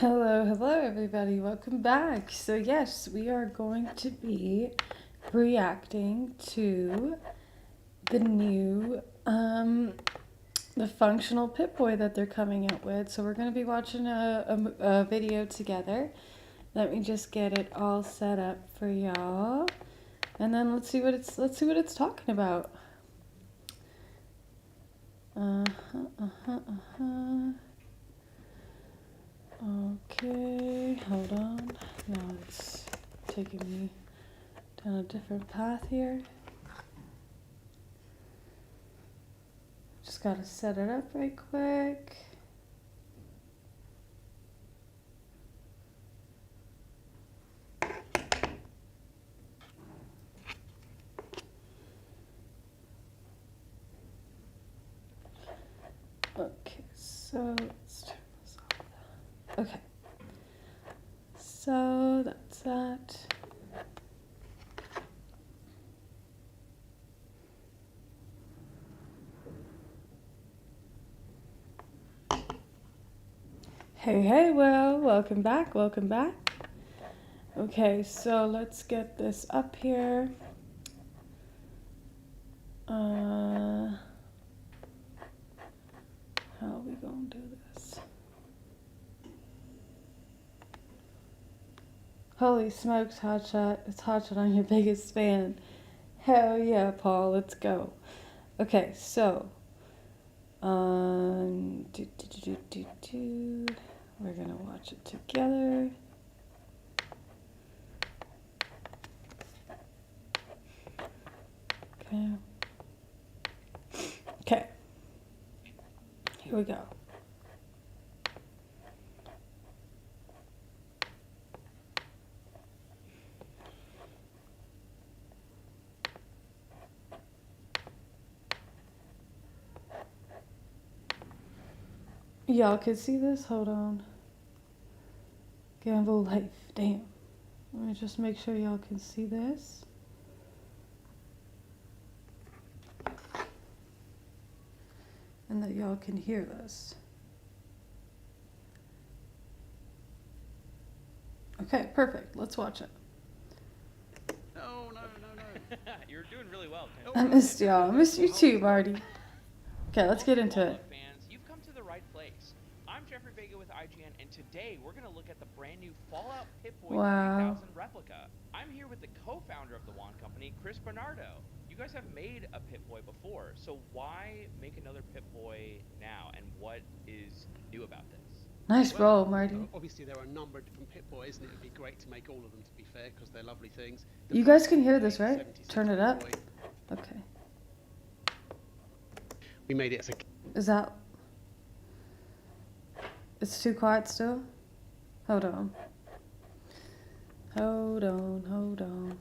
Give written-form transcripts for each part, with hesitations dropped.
Hello, everybody. Welcome back. So, yes, we are going to be reacting to the new, the functional Pip-Boy that they're coming out with. So, we're going to be watching a video together. Let me just get it all set up for y'all, and then let's see what it's talking about. Okay, hold on. Now it's taking me down a different path here. Just gotta set it up right quick. Okay, so let's turn this off. Okay, so that's that. Hey, well, welcome back. Okay, so let's get this up here. How are we gonna do this? Holy smokes, Hotshot. It's Hotshot, I'm your biggest fan. Hell yeah, Paul, let's go. Okay, so, we're gonna watch it together. Okay, here we go. Y'all can see this? Hold on. Gamble life. Damn. Let me just make sure y'all can see this. And that y'all can hear this. Okay, perfect. Let's watch it. No. You're doing really well, Tim. I missed y'all. I missed you too, Marty. Okay, let's get into it. Fans, you've come to the right place. I'm Jeffrey Vega with IGN, and today we're going to look at the brand new Fallout Pip-Boy 3000 replica. I'm here with the co-founder of the wand company, Chris Bernardo. You guys have made a Pip-Boy before, so why make another Pip-Boy now, and what is new about this? Nice roll, Marty. Obviously, there are a number of different Pip-Boys, and it would be great to make all of them, to be fair, because they're lovely things. You guys can hear this, right? Turn it up. Okay. We made it as a... Is that... It's too quiet still? Hold on. Hold on.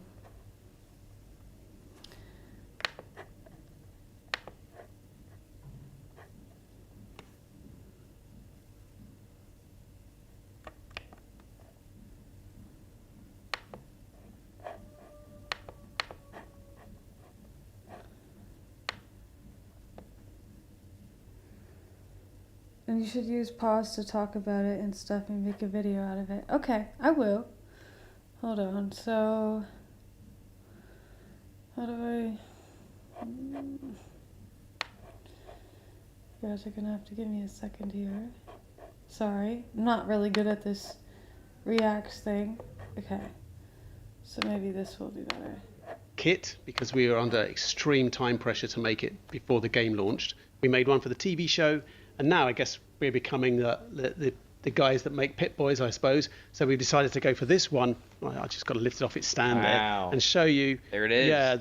And you should use pause to talk about it and stuff and make a video out of it. Okay, I will. Hold on, so... How do I... You guys are gonna have to give me a second here. Sorry, I'm not really good at this reacts thing. Okay, so maybe this will be better. Kit, because we were under extreme time pressure to make it before the game launched. We made one for the TV show, and now I guess we're becoming the guys that make Pip-Boys, I suppose. So we decided to go for this one. Well, I just got to lift it off its stand there and show you. There it is. Yeah,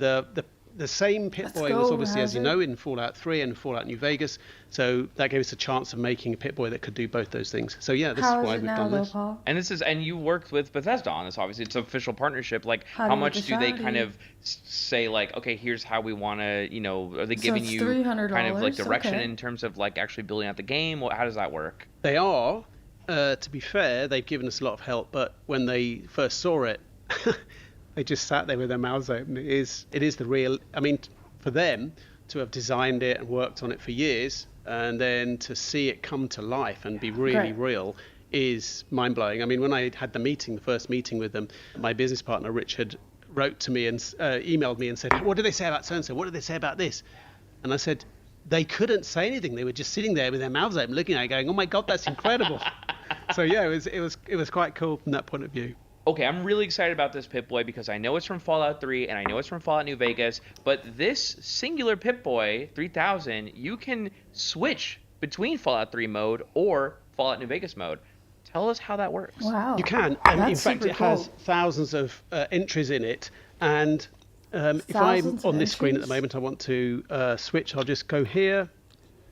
the same Pip-Boy was obviously, as you know, in Fallout 3 and Fallout New Vegas. So that gave us a chance of making a Pip-Boy that could do both those things. So yeah, this is why we've done this. Paul? And you worked with Bethesda on this, obviously. It's an official partnership. Like, how much do they kind of say, like, okay, here's how we want to, are they giving you kind of like direction in terms of like actually building out the game? How does that work? They are. To be fair, they've given us a lot of help, but when they first saw it, they just sat there with their mouths open. It is the real, I mean, for them to have designed it and worked on it for years, and then to see it come to life and be really real is mind-blowing. I mean, when I had the first meeting with them, my business partner Richard wrote to me and emailed me and said, what did they say about so-and-so? What did they say about this? And I said, they couldn't say anything. They were just sitting there with their mouths open, looking at it, going, "Oh my God, that's incredible!" So yeah, it was quite cool from that point of view. Okay, I'm really excited about this Pip-Boy because I know it's from Fallout 3 and I know it's from Fallout New Vegas, but this singular Pip-Boy 3000, you can switch between Fallout 3 mode or Fallout New Vegas mode. Tell us how that works. Wow. You can, and in That's fact, super it has cool. thousands of entries in it. And if I'm on this screen at the moment, I want to switch. I'll just go here.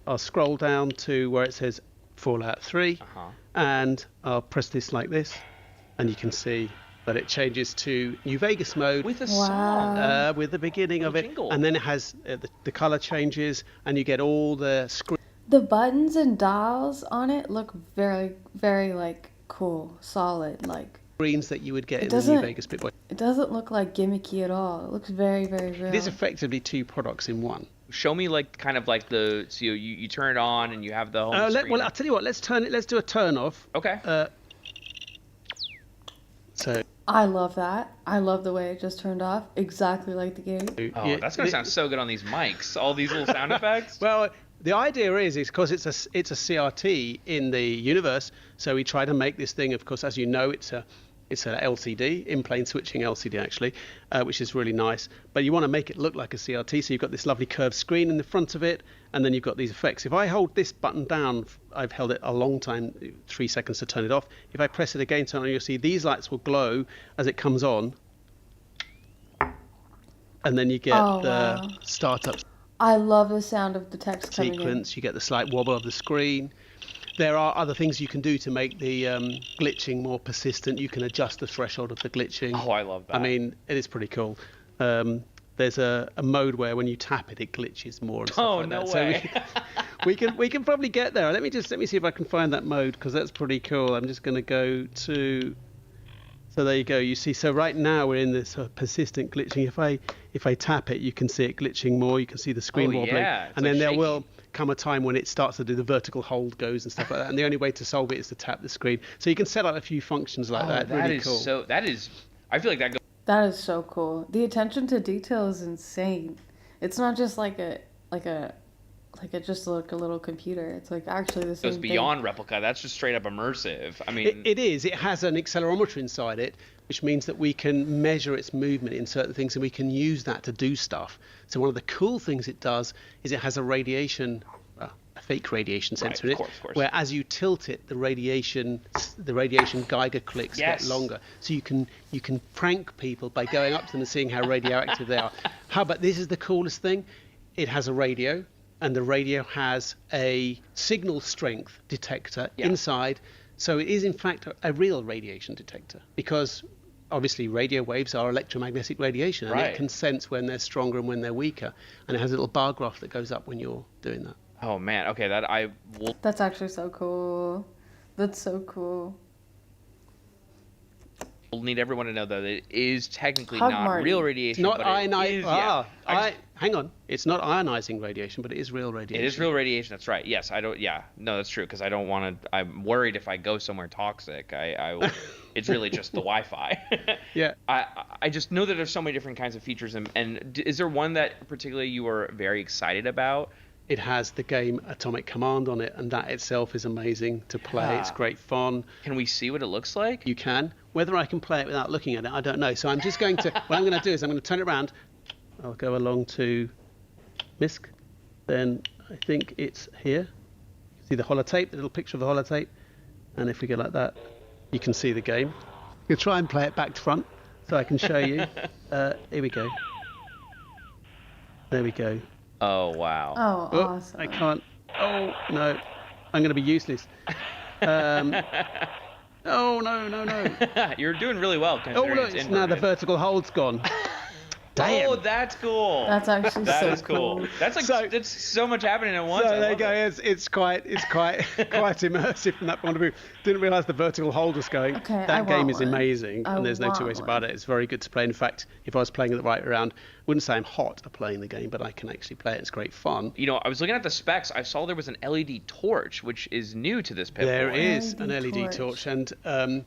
I'll scroll down to where it says Fallout 3, and I'll press this like this, and you can see that it changes to New Vegas mode With a song. with the beginning of it, jingle. and then it has the color changes, and you get all the The buttons and dials on it look very, very like cool, solid. Like screens that you would get in the New doesn't- Vegas Pip-Boy. it doesn't look like gimmicky at all. It looks very, very real. It is effectively two products in one. Show me like kind of like the so you turn it on and you have the home screen. Well, I'll tell you what. Let's do a turn off. Okay. So I love that. I love the way it just turned off, exactly like the game. Oh, that's gonna sound so good on these mics. All these little sound effects. Well, the idea is because it's a CRT in the universe, so we try to make this thing. Of course, as you know, it's an LCD, in-plane switching LCD actually, which is really nice. But you want to make it look like a CRT, so you've got this lovely curved screen in the front of it, and then you've got these effects. If I hold this button down, I've held it a long time, 3 seconds to turn it off. If I press it again, turn it on, you'll see these lights will glow as it comes on, and then you get wow. startup I love the sound of the text coming sequence. You get the slight wobble of the screen. There are other things you can do to make the glitching more persistent. You can adjust the threshold of the glitching. Oh, I love that. I mean, it is pretty cool. There's a mode where when you tap it, it glitches more and stuff like no that. way. So we can probably get there. Let me see if I can find that mode, because that's pretty cool. I'm just going to go to. So there you go. You see. So right now we're in this persistent glitching. If I tap it, you can see it glitching more. You can see the screen wobbling. Yeah. It's And like then there shaky. will come a time when it starts to do the vertical hold goes and stuff like that. And the only way to solve it is to tap the screen. So you can set up a few functions like that. That Really is cool. so. That is. I feel like that goes That is so cool. The attention to detail is insane. It's not just like it just like a little computer. It's like actually the same beyond replica. That's just straight up immersive. I mean, It is. It has an accelerometer inside it, which means that we can measure its movement in certain things, and we can use that to do stuff. So one of the cool things it does is it has a fake radiation sensor in it, of course. where as you tilt it, the radiation Geiger clicks get longer. So you can prank people by going up to them and seeing how radioactive they are. How about this is the coolest thing? It has a radio, and the radio has a signal strength detector inside. So it is in fact a real radiation detector, because obviously radio waves are electromagnetic radiation, and it can sense when they're stronger and when they're weaker. And it has a little bar graph that goes up when you're doing that. oh man. Okay, that I will. That's actually so cool. That's so cool. We'll need everyone to know that it is technically Hug not Marty. real radiation. Not but ionizing. it is, Hang on. It's not ionizing radiation, but it is real radiation. It is real radiation. That's right. Yes, I don't. Yeah, no, that's true. Because I don't want to. I'm worried if I go somewhere toxic. I will, it's really just the Wi-Fi. Yeah. I just know that there's so many different kinds of features, and is there one that particularly you were very excited about? It has the game Atomic Command on it, and that itself is amazing to play. It's great fun. Can we see what it looks like? You can. Whether I can play it without looking at it, I don't know. So I'm just going to. What I'm going to do is I'm going to turn it around. I'll go along to MISC. Then I think it's here. See the holotape, the little picture of the holotape. And if we go like that, you can see the game. We'll try and play it back to front so I can show you. Here we go. There we go. Oh wow. Oh, awesome. I can't. Oh, no. I'm going to be useless. Oh, no. You're doing really well. Oh, look, now the vertical hold's gone. Damn. Oh, that's cool. That's actually That so is cool. That's like So- that's so much happening at once. So I there you love go. it. It's quite quite immersive from that point of view. Didn't realise the vertical hold was going. Okay, I That game want is one. amazing, I and there's no two want ways about one. it. It's very good to play. In fact, if I was playing it the right way around, I wouldn't say I'm hot at playing the game, but I can actually play it. It's great fun. You know, I was looking at the specs. I saw there was an LED torch, which is new to this Pip-Boy. There is LED an LED torch. torch, and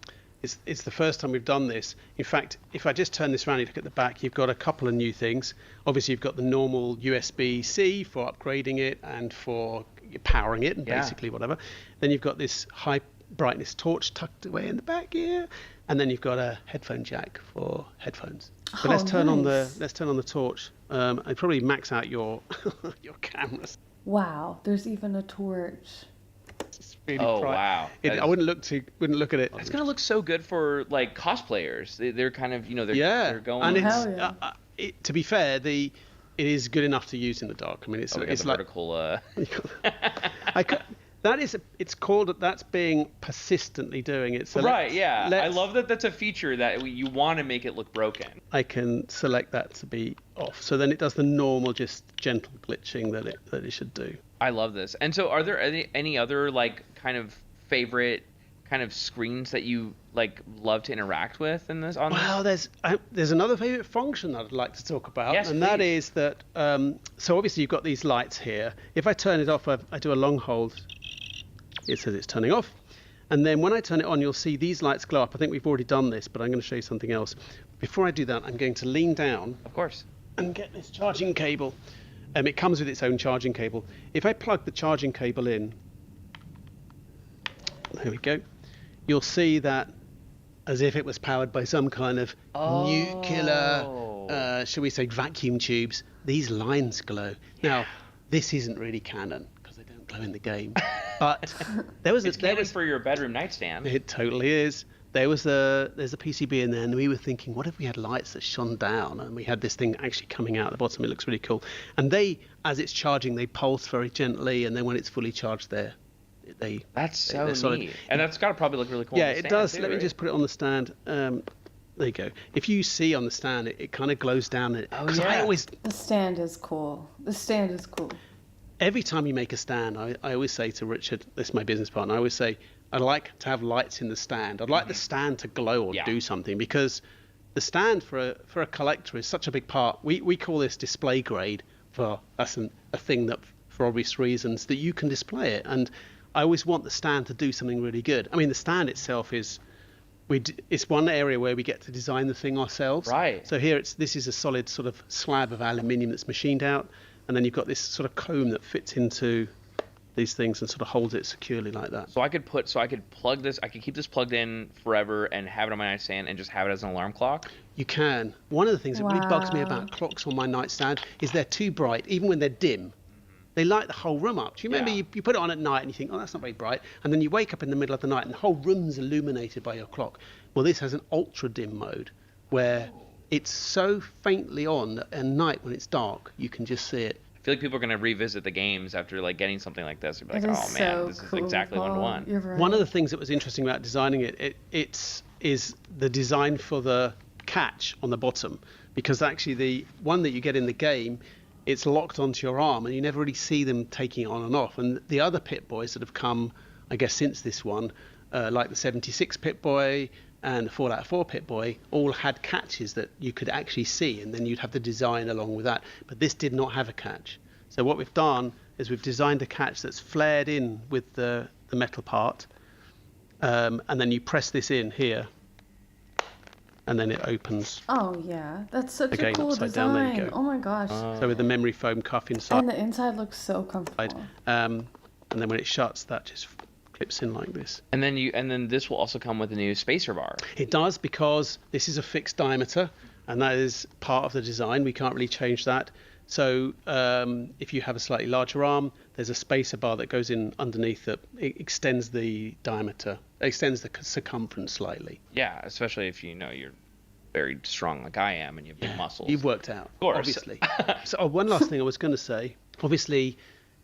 it's the first time we've done this. In fact, if I just turn this around, you look at the back, you've got a couple of new things. Obviously, you've got the normal USB-C for upgrading it and for powering it, and Yeah. basically whatever. Then you've got this high brightness torch tucked away in the back here, and then you've got a headphone jack for headphones. But let's turn on the torch. I'd probably max out your your cameras. Wow, there's even a torch. It's really Oh, bright. wow. That I is- wouldn't look at it. It's gonna look so good for like cosplayers. They're kind of, you know, they're going. and it's Hell yeah. to be fair, it is good enough to use in the dark. I mean, it's Oh, we got it's the like vertical. it's called that's being persistently doing it. So Right, yeah. I let's- love that that's a feature that you want to make it look broken. I can select that to be off. So then it does the normal, just gentle glitching that it should do. I love this. And so are there any other like kind of favorite kind of screens that you like love to interact with in this Well, there's another favorite function that I'd like to talk about, Yes, and that please. is that. So obviously you've got these lights here. If I turn it off, I do a long hold. It says it's turning off, and then when I turn it on, you'll see these lights glow up. I think we've already done this, but I'm going to show you something else. Before I do that, I'm going to lean down Of course. and get this charging cable. It comes with its own charging cable. If I plug the charging cable in, there we go. You'll see that as if it was powered by some kind of nuclear, shall we say, vacuum tubes. These lines glow. Now, this isn't really canon because they don't glow in the game. But It's canon for your bedroom nightstand. it totally is. There's a PCB in there, and we were thinking, what if we had lights that shone down, and we had this thing actually coming out at the bottom? It looks really cool. And as it's charging, they pulse very gently, and then when it's fully charged, That's so they're solid. neat. And that's got to probably look really cool. Yeah, on the it stand, does. too, Let me right? just put it on the stand. There you go. If you see on the stand, it kind of glows down. Oh, 'Cause yeah. The stand is cool. Every time you make a stand, I always say to Richard, this is my business partner, I always say, I'd like to have lights in the stand. I'd like the stand to glow or Yeah. do something, because the stand for a collector is such a big part. We call this display grade. That's a thing that, for obvious reasons, that you can display it. And I always want the stand to do something really good. I mean, the stand itself is... it's one area where we get to design the thing ourselves. Right. So here this is a solid sort of slab of aluminium that's machined out, and then you've got this sort of comb that fits into these things and sort of holds it securely like that. So I could plug this. I could keep this plugged in forever and have it on my nightstand and just have it as an alarm clock. You can. One of the things that really bugs me Wow. about clocks on my nightstand is they're too bright, even when they're dim. They light the whole room up. Do you remember Yeah. you put it on at night and you think, oh, that's not very bright, and then you wake up in the middle of the night and the whole room's illuminated by your clock. Well, this has an ultra dim mode where it's so faintly on that at night when it's dark you can just see it. I feel like people are gonna revisit the games after like getting something like this. They'll be like, It is oh man, so this is cool, exactly one to Paul. one. You're right. One of the things that was interesting about designing it is the design for the catch on the bottom, because actually the one that you get in the game, it's locked onto your arm and you never really see them taking it on and off. And the other Pip-Boys that have come, I guess, since this one, like the 76 Pip-Boy and the Fallout 4 Pip-Boy, all had catches that you could actually see, and then you'd have the design along with that. But this did not have a catch. So what we've done is we've designed a catch that's flared in with the metal part, and then you press this in here, and then it opens. Oh yeah, that's such Again, a cool upside down, design. there you go. Oh my gosh. So with the memory foam cuff inside, And the inside looks so comfortable. and then when it shuts, that just clips in like this. And then this will also come with a new spacer bar. It does, because this is a fixed diameter, and that is part of the design. We can't really change that. So if you have a slightly larger arm, there's a spacer bar that goes in underneath that it extends the diameter, extends the circumference slightly. Yeah, especially if you know you're very strong like I am and you have big muscles. You've worked out, course. obviously. So one last thing I was going to say. Obviously,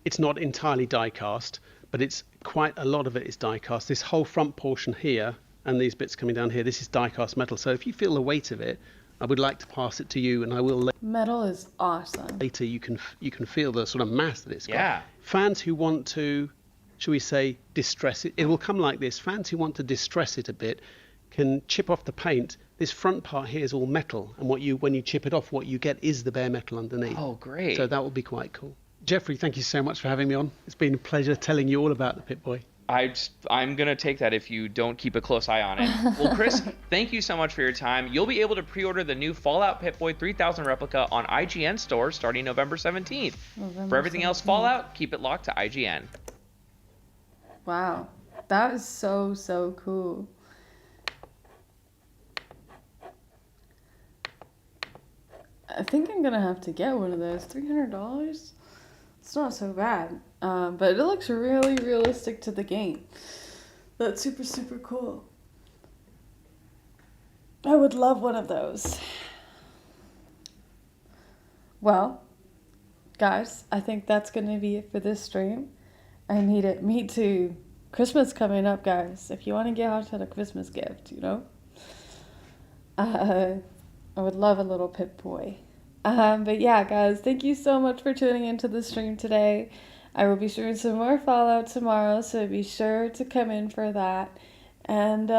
it's not entirely die cast, but it's quite a lot of it is die cast. This whole front portion here and these bits coming down here, this is die cast metal. So if you feel the weight of it, I would like to pass it to you, and I will Metal is awesome. later. You can feel the sort of mass that it's got. Yeah. Fans who want to, shall we say, distress it, it will come like this. Fans who want to distress it a bit can chip off the paint. This front part here is all metal, and when you chip it off, what you get is the bare metal underneath. Oh, great. So that will be quite cool. Jeffrey, thank you so much for having me on. It's been a pleasure telling you all about the Pip-Boy. I'm going to take that if you don't keep a close eye on it. Well, Chris, thank you so much for your time. You'll be able to pre-order the new Fallout Pip-Boy 3000 replica on IGN stores starting November 17th. For everything else Fallout, keep it locked to IGN. Wow. That is so, so cool. I think I'm going to have to get one of those. $300? It's not so bad. But it looks really realistic to the game. That's super, super cool. I would love one of those. Well, guys, I think that's going to be it for this stream. I need it. Me too. Christmas coming up, guys. If you want to get Hotshot a Christmas gift, you know. I would love a little Pip-Boy. But yeah, guys, thank you so much for tuning into the stream today. I will be streaming some more Fallout tomorrow, so be sure to come in for that. And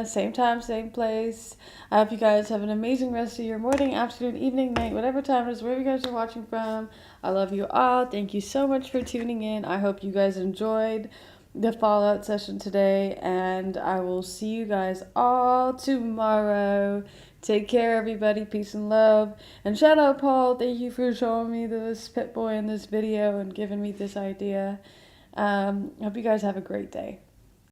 same time, same place. I hope you guys have an amazing rest of your morning, afternoon, evening, night, whatever time it is, wherever you guys are watching from. I love you all. Thank you so much for tuning in. I hope you guys enjoyed the Fallout session today, and I will see you guys all tomorrow. Take care, everybody. Peace and love. And shout out, Paul. Thank you for showing me this Pip-Boy in this video and giving me this idea. Hope you guys have a great day.